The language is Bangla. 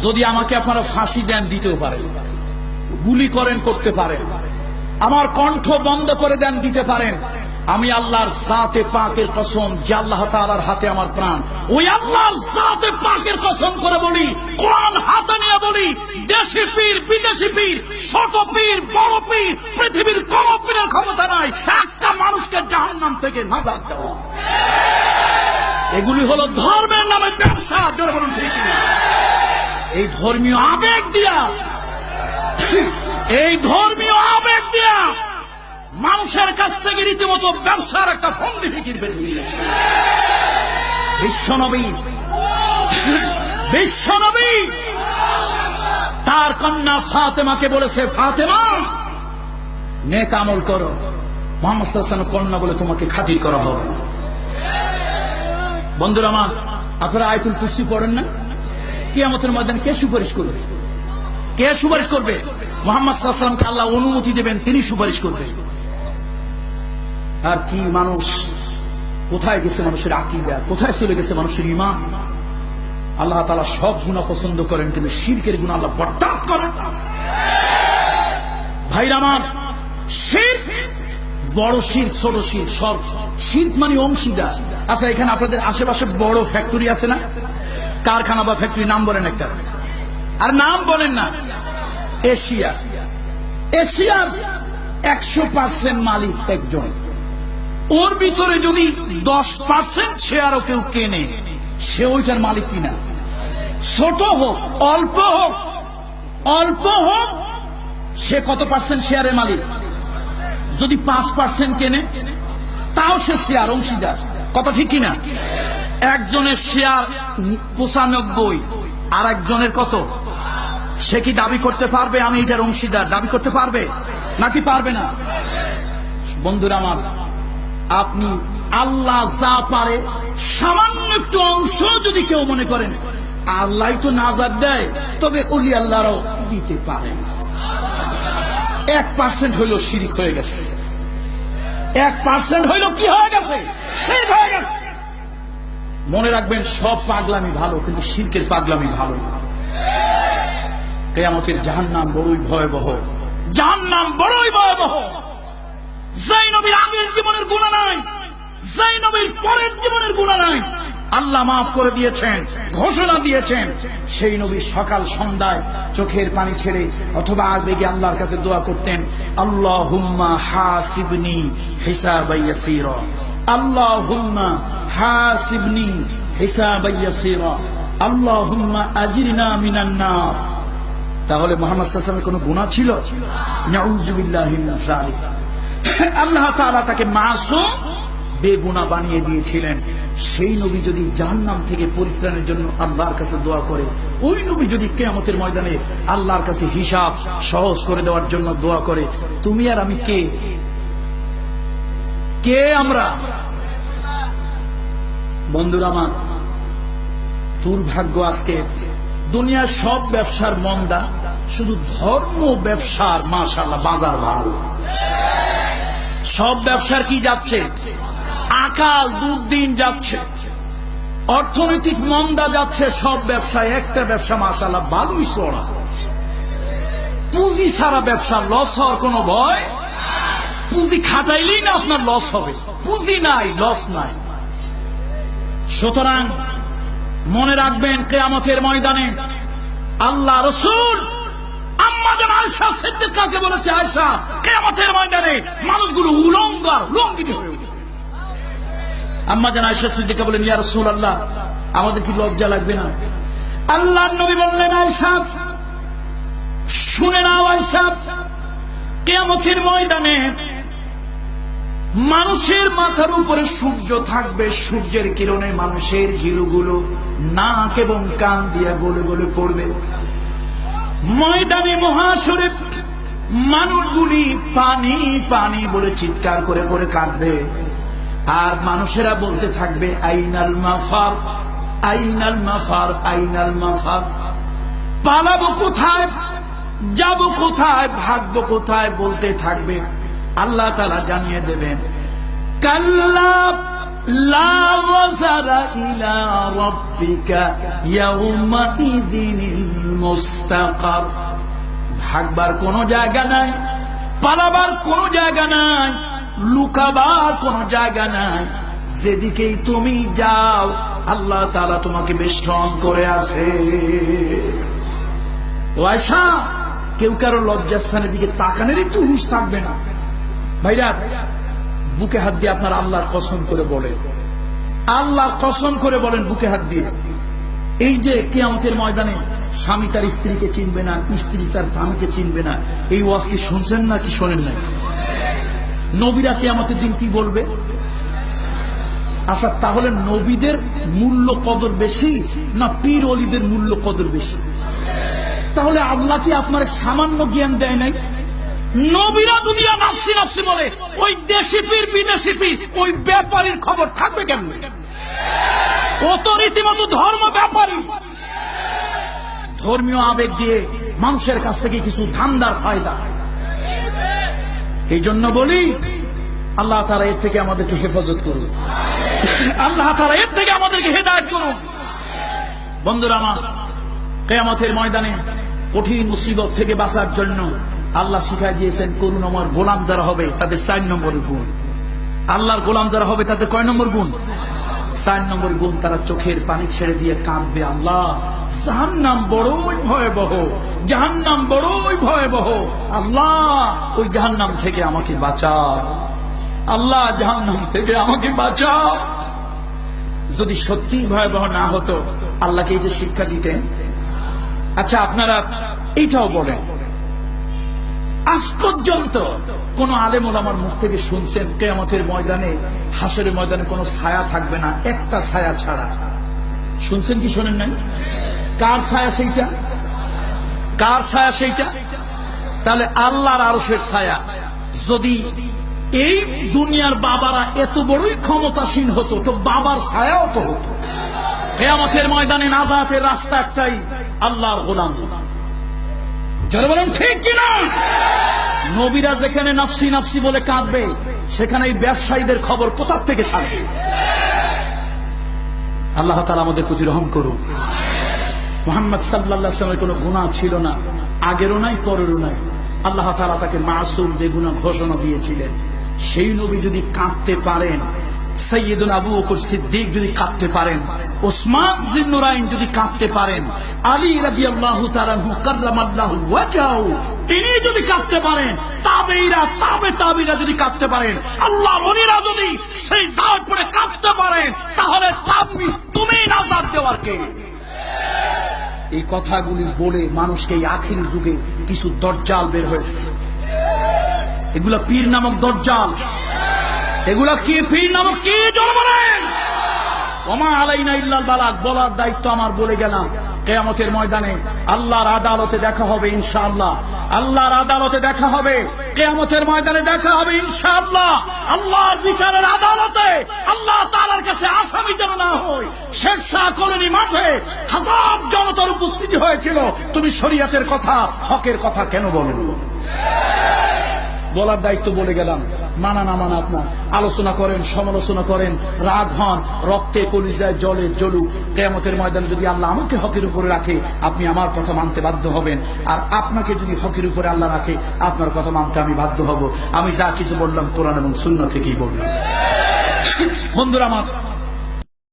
যদি আমাকে আপনারা ফাঁসি দেন দিতেও পারেন, গুলি করেন করতে পারেন, আমার কণ্ঠ বন্ধ করে দেন দিতে পারেন, আমি আল্লাহর জাতে পাকের কসম, যে আল্লাহ তাআলার হাতে আমার প্রাণ, ওই আল্লাহর জাতে পাকের কসম করে বলি, কোরআন হাতে নিয়ে বলি, দেশি পীর বিদেশি পীর, ছোট পীর বড় পীর, পৃথিবীর কোন পীরের ক্ষমতা নাই একটা মানুষকে জাহান্নাম থেকে নাজাত দেওয়া। এগুলি হলো ধর্মের নামে ব্যবসা। জোরে বলুন ঠিক কিনা? এই ধর্মীয় আবেগ দিয়া, এই ধর্মীয় আবেগ দিয়া মানুষের কাছ থেকে রীতিমতো ব্যবসার একটা ফন্দি ফিকির বেঁচে নিয়েছে। বিশ্বনবী তার কন্যা ফাতেমাকে বলেছে, ফাতেমা নেক আমল করো, মুহাম্মদ সাল্লাল্লাহু আলাইহি ওয়াসাল্লাম কন্যা বলে তোমাকে খাতির করা হবে। বন্ধুরা আমার, আপনারা আয়াতুল কুরসি পড়েন না? কিয়ামতের ময়দানে কে সুপারিশ করবে? কে সুপারিশ করবে? মুহাম্মদ সাল্লাল্লাহু আলাইহি ওয়াসাল্লামকে আল্লাহ অনুমতি দেবেন, তিনি সুপারিশ করবেন। আর কি মানুষ, কোথায় গেছে মানুষের আকীদা, কোথায় চলে গেছে মানুষের ঈমান। আল্লাহ তাআলা সব গুনাহ পছন্দ করেন, কিন্তু শিরকের গুনাহ আল্লাহ বরদাস্ত করেন না। ভাইরা আমার, শিরক বড় শিরক, ছোট শিরক, সব শিরক মানে অংশীদার। আচ্ছা, এখানে আপনাদের আশেপাশে বড় ফ্যাক্টরি আছে না? কারখানা বা ফ্যাক্টরি নাম বলেন একটা, আর নাম বলেন না। এশিয়া, এশিয়ার 100% মালিক একজন। ওর ভিতরে যদি 10% শেয়ারও কেউ কেনে, সে ওইটার মালিক কিনা। ছোট হোক অল্প হোক, অল্প হোক, সে কত পার্সেন্ট শেয়ারের মালিক? যদি 5% কেনে, তাও সে শেয়ার অংশীদার। কথা ঠিক কিনা? একজনের শেয়ার 95, আর একজনের কত? সে কি দাবি করতে পারবে আমি এটার অংশীদার? দাবি করতে পারবে নাকি পারবে না? বন্ধুরা আমার, আপনি আল্লাহ যা পারে সামান্য একটু অংশ যদি কেউ মনে করেন আল্লাহ তো নাজাত দেয়, তবে ওলি আল্লাহরাও দিতে পারে। 1% হইল শিরিক হয়ে গেছে, 1% হইল কি হয়ে গেছে? শিরক হয়ে গেছে। মনে রাখবেন, সব পাগলামি ভালো, কিন্তু শিরকের পাগলামি ভালো না। কিয়ামতের জাহান্নাম বড়ই ভয়াবহ, জাহান্নাম বড়ই ভয়াবহ। যেই নবীর আগের জীবনের গুনাহ নাই, যেই নবীর পরের জীবনের গুনাহ নাই, আল্লাহ মাফ করে দিয়েছেন, ঘোষণা দিয়েছেন। সেই নবী সকাল সন্ধ্যায় চোখের পানি ছেড়ে অথবা আবেগে আল্লাহর কাছে দোয়া করতেন, আল্লাহুম্মা হাসিবনি হিসাবান ইয়াসীরা, আল্লাহুম্মা হাসিবনি হিসাবান ইয়াসীরা, আল্লাহুম্মা আজিরনা মিনান নার। তাহলে মুহাম্মদ সাল্লাল্লাহু আলাইহি ওয়াসাল্লামের কোনো গুনাহ ছিল? নাউযু বিল্লাহি মিন যালিক। আল্লাহ তাআলা তাকে মাসুম, বেগুনাহ বানিয়ে দিয়েছিলেন। সেই নবী যদি জাহান্নাম থেকে পরিত্রাণের জন্য আল্লাহর কাছে দোয়া করে, ওই নবী যদি কিয়ামতের ময়দানে আল্লাহর কাছে হিসাব সহজ করে দেওয়ার জন্য দোয়া করে, তুমি আর আমি কে? কে আমরা? বন্ধুরা আমার, দুর্ভাগ্য আজকে দুনিয়ার সব ব্যবসার মন্দা, শুধু ধর্ম ব্যবসার মাশাআল্লাহ বাজার ভালো। সব ব্যবসার কি যাচ্ছে? আকাল দুর্দিন যাচ্ছে, অর্থনৈতিক মন্দা যাচ্ছে সব ব্যবসায়। একটা ব্যবসা মাশাআল্লাহ ভালোই চড়া। পুঁজি ছাড়া ব্যবসা লস হওয়ার কোনো ভয়? পুঁজি খাটাইলেই না আপনার লস হবে, পুঁজি নাই লস নাই। সুতরাং মনে রাখবেন, কিয়ামতের ময়দানে আল্লাহ রাসূল আম্মা জান আয়েশা সিদ্দিকাকে বলেছে, আয়েশা, কিয়ামতের ময়দানে মানুষগুলো উলঙ্গার লঙ্গিনী হয়ে উঠবে। আম্মা জান আয়েশা সিদ্দিকা বলেন, ইয়া রাসূলুল্লাহ, আমাদের কি লজ্জা লাগবে না? আল্লাহর নবী বললেন, আয়েশা শুনে নাও, আয়েশা, কিয়ামতের ময়দানে মানুষের মাথার উপরে সূর্য থাকবে, সূর্যের কিরণে মানুষের হিরোগুলো নাক এবং কান দিয়া গলে গলে পড়বে। ময়দানে মহাশরে মানুষগুলি পানি পানি বলে চিৎকার করে করে কাঁদবে, আর মানুষেরা বলতে থাকবে, আইনাল মাফার, আইনাল মাফার, আইনাল মাফার। পালাবো কোথায়, যাব কোথায়, ভাগবো কোথায় বলতে থাকবে। আল্লাহ তাআলা জানিয়ে দেবেন, কাল্লা লা ওয়াজারা ইলা রাব্বিকা ইয়াউমা ইযিনিল মুস্তাকার। ভাগবার কোনো জায়গা নাই, পালাবার কোনো জায়গা নাই, লুকাবার কোনো জায়গা নাই। যেদিকেই তুমি যাও আল্লাহ তাআলা তোমাকে বেষ্টন করে আছে। ও আয়েশা, কেউ কারো লজ্জাস্থানের দিকে তাকানোর একটু হুঁশ থাকবে না। ভাইরা, বুকে হাত দিয়ে আপনার আল্লাহর কসম করে বলেন, আল্লাহর কসম করে বলেন বুকে হাত দিয়ে, এই যে কিয়ামতের ময়দানে স্বামী তার স্ত্রীকে চিনবে না, স্ত্রী তার স্বামীকে চিনবে না, এই ওয়াজ কি শুনছেন না কি শোনেন না? নবীরা কিয়ামতের দিন কি বলবে? আচ্ছা, তাহলে নবীদের মূল্য কদর বেশি না পীর ওলিদের মূল্য কদর বেশি? তাহলে আল্লাহ কি আপনার সামান্য জ্ঞান দেয় নাই? নবীরা যদি নাফসি নাফসি বলে, ওই দেশি পীর বিদেশি পীর ওই ব্যাপারীর খবর থাকবে কেমন? ও তো রীতিমতো ধর্ম ব্যাপারী। ধর্মীয় আবেগ দিয়ে মানুষের কাছ থেকে কিছু ধান্দার ফায়দা। এই জন্য বলি, আল্লাহ তাআলা এর থেকে আমাদেরকে হেফাজত করুন, আল্লাহ তাআলা এর থেকে আমাদেরকে হেদায়েত করুন। বন্ধুরা আমার, কিয়ামতের ময়দানে কঠিন মুসিবত থেকে বাঁচার জন্য আল্লাহ শিখাই দিয়েছেন করুণাময় গোলাম যারা হবে তাদের 4 নম্বরের গুণ। আল্লাহর গোলাম যারা হবে তাদের কয় নম্বর গুণ? 4 নম্বর গুণ। তারা চোখের পানি ছেড়ে দিয়ে কাঁদবে, আল্লাহ জাহান্নাম বড়ই ভয়াবহ, জাহান্নাম বড়ই ভয়াবহ, আল্লাহ ওই জাহান্নাম থেকে আমাকে বাঁচাও, আল্লাহ জাহান্নাম থেকে আমাকে বাঁচাও। যদি সত্যি ভয়াবহ না হতো আল্লাহকে এই যে শিক্ষা দিতেন। আচ্ছা, আপনারা এইটাও বলেন, আজ পর্যন্ত কোন আলেম ওলামার মুখ থেকে শুনছেন কিয়ামতের ময়দানে, হাসরের ময়দানে কোনো ছায়া থাকবে না, একটা ছায়া ছাড়া? শুনছেন কি শোনেন নাই? কার ছায়া সেইটা? কার ছায়া সেইটা? তাহলে আল্লাহর আরশের ছায়া। যদি এই দুনিয়ার বাবারা এত বড়ই ক্ষমতাসীন হতো তো বাবার ছায়াও তো হতো। কিয়ামতের ময়দানে নাজাতের রাস্তা একটাই, আল্লাহর গোলাম। যারা বলেন ঠিক কিনা? নবীরা যেখানে নাফসি নাফসি বলে কাঁদবে, সেখানে এই ব্যবসায়ীদের খবর কোথা থেকে থাকবে? আল্লাহ তাআলা আমাদের প্রতি রহম করুন। মুহাম্মদ সাল্লাল্লাহু আলাইহি ওয়াসাল্লামের কোনো গুনাহ ছিল না, আগেরও নাই পরেরও নাই। আল্লাহ তাআলা তাকে মাসুম যে গুনাহ ঘোষণা দিয়েছিলেন, সেই নবী যদি কাঁদতে পারেন, সাইয়্যিদুনা আবু বকর সিদ্দিক যদি কাঁদতে পারেন, ওসমান জিন্নুরাইন যদি কাঁদতে পারেন, আলী রাদিয়াল্লাহু তাআলা কাররামাল্লাহু ওয়াজহাহু তিনি যদি কাঁদতে পারেন, তাবেঈরা তাবেঈরা যদি কাঁদতে পারেন, আল্লাহ ওলিরা যদি সেই জাত পড়ে কাঁদতে পারেন, তাহলে তুমি নাজাত দেওয়ার কে? এই কথাগুলি বলে মানুষকে এই আখির যুগে কিছু দজ্জাল বের হয়েছে। এগুলা পীর নামক দজ্জাল। এগুলা কি পীর নামক কি? জোরে বলেন। ওমা আলাইনা ইল্লাল বালাগ, বলার দায়িত্ব আমার, বলে গেলাম। কিয়ামতের ময়দানে আল্লাহর আদালতে দেখা হবে ইনশাআল্লাহ, আল্লাহর আদালতে দেখা হবে, কিয়ামতের ময়দানে দেখা হবে ইনশাআল্লাহ। আল্লাহর বিচারের আদালতে আল্লাহ তাআলার কাছে আসামি যেন না হয়। শেরশাহ কলোনি মাঠে হাজার জনতার উপস্থিতি হয়েছিল, তুমি শরীয়তের কথা, হকের কথা কেন বলেন? বলার দায়িত্ব বলে গেলাম। মানা না মানা আপনার, আলোচনা করেন, সমালোচনা করেন, রাগ হন, রক্তে কলিজায় জলে জ্বলুক। কিয়ামতের ময়দানে যদি আল্লাহ আমাকে হকের উপরে রাখে, আপনি আমার কথা মানতে বাধ্য হবেন। আর আপনাকে যদি হকের উপরে আল্লাহ রাখে, আপনার কথা মানতে আমি বাধ্য হব। আমি যা কিছু বললাম কোরআন এবং সুন্নাহ থেকেই বললাম। বন্ধুরা আমার,